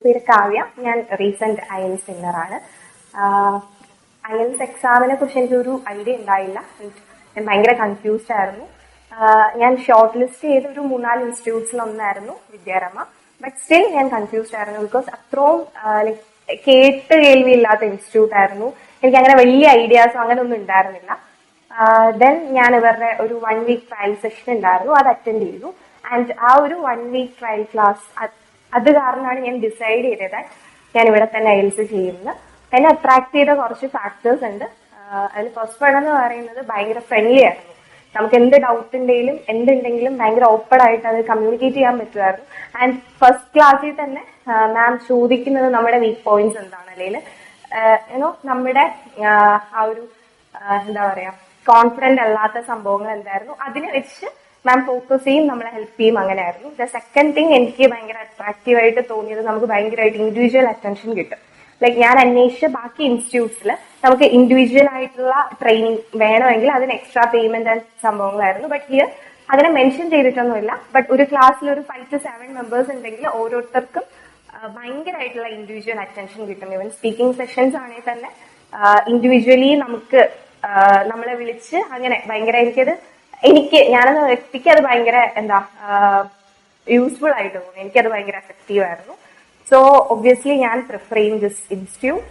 പേര് കാവ്യ. ഞാൻ recent IELTS വിന്നറാണ്. IELTS എക്സാമിനെ കുറിച്ച് എനിക്കൊരു ഐഡിയ ഉണ്ടായില്ല. ഞാൻ ഭയങ്കര കൺഫ്യൂസ്ഡ് ആയിരുന്നു. ഞാൻ ഷോർട്ട് ലിസ്റ്റ് ചെയ്ത ഒരു 3-4 ഇൻസ്റ്റിറ്റ്യൂട്ട്സിൽ ഒന്നായിരുന്നു വിദ്യാരമ. ബട്ട് സ്റ്റിൽ ഞാൻ കൺഫ്യൂസ്ഡ് ആയിരുന്നു. ബിക്കോസ് അത്രയും കേട്ട് കേൾവിയില്ലാത്ത ഇൻസ്റ്റിറ്റ്യൂട്ട് ആയിരുന്നു. എനിക്ക് അങ്ങനെ വലിയ ഐഡിയാസോ അങ്ങനെ ഒന്നും ഉണ്ടായിരുന്നില്ല. ദെൻ ഞാൻ ഇവരുടെ ഒരു 1 വീക്ക് ട്രയൽ സെഷൻ ഉണ്ടായിരുന്നു, അത് അറ്റൻഡ് ചെയ്തു. ആൻഡ് ആ ഒരു 1 വീക്ക് ട്രയൽ ക്ലാസ് അത് കാരണമാണ് ഞാൻ ഡിസൈഡ് ചെയ്തത് ഞാൻ ഇവിടെ തന്നെ IELTS ചെയ്യുന്നത്. എന്നെ അട്രാക്ട് ചെയ്ത കുറച്ച് ഫാക്ടേഴ്സ് ഉണ്ട്. അതിൽ ഫസ്റ്റ് വൺ എന്ന് പറയുന്നത് ഭയങ്കര ഫ്രണ്ട്ലി ആയിരുന്നു. നമുക്ക് എന്ത് ഡൗട്ട് ഉണ്ടെങ്കിലും എന്തുണ്ടെങ്കിലും ഭയങ്കര ഓപ്പൺ ആയിട്ട് അത് കമ്മ്യൂണിക്കേറ്റ് ചെയ്യാൻ പറ്റുമായിരുന്നു. ആൻഡ് ഫസ്റ്റ് ക്ലാസ്സിൽ തന്നെ മാം ചോദിക്കുന്നത് നമ്മുടെ വീക്ക് പോയിന്റ്സ് എന്താണ്, അല്ലെങ്കിൽ നമ്മുടെ ആ ഒരു എന്താ പറയാ കോൺഫിഡന്റ് അല്ലാത്ത സംഭവങ്ങൾ എന്തായിരുന്നു, അതിനെ വെച്ച് മാം ഫോക്കസ് ചെയ്യും, നമ്മളെ ഹെൽപ്പ് ചെയ്യും. അങ്ങനെയായിരുന്നു. ദ സെക്കൻഡ് തിങ് എനിക്ക് ഭയങ്കര അട്രാക്റ്റീവ് ആയിട്ട് തോന്നിയത് നമുക്ക് ഭയങ്കരമായിട്ട് ഇൻഡിവിജ്വൽ അറ്റൻഷൻ കിട്ടും. ലൈക്ക് ഞാൻ അന്വേഷിച്ച ബാക്കി ഇൻസ്റ്റിറ്റ്യൂട്ട്സിൽ നമുക്ക് ഇൻഡിവിജ്വൽ ആയിട്ടുള്ള ട്രെയിനിങ് വേണമെങ്കിൽ അതിന് എക്സ്ട്രാ പേയ്മെന്റ് ആൻഡ് സംഭവങ്ങളായിരുന്നു. ബട്ട് ഹിയർ അങ്ങനെ മെൻഷൻ ചെയ്തിട്ടൊന്നുമില്ല. ബട്ട് ഒരു ക്ലാസ്സിൽ ഒരു 5 to 7 മെമ്പേഴ്സ് ഉണ്ടെങ്കിൽ ഓരോരുത്തർക്കും ഭയങ്കരമായിട്ടുള്ള ഇൻഡിവിജ്വൽ അറ്റൻഷൻ കിട്ടും. ഈവൻ സ്പീക്കിംഗ് സെഷൻസ് ആണെങ്കിൽ തന്നെ ഇൻഡിവിജ്വലി നമുക്ക് നമ്മളെ വിളിച്ച് അങ്ങനെ ഭയങ്കര ഞാനെന്ന വ്യക്തിക്ക് അത് ഭയങ്കര യൂസ്ഫുൾ ആയിട്ട് തോന്നി. എനിക്കത് ഭയങ്കര എഫക്റ്റീവ് ആയിരുന്നു. സോ ഒബ്വിയസ്ലി ഞാൻ പ്രിഫർ ചെയ്യും ദിസ് ഇൻസ്റ്റിറ്റ്യൂട്ട്.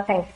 Thank you.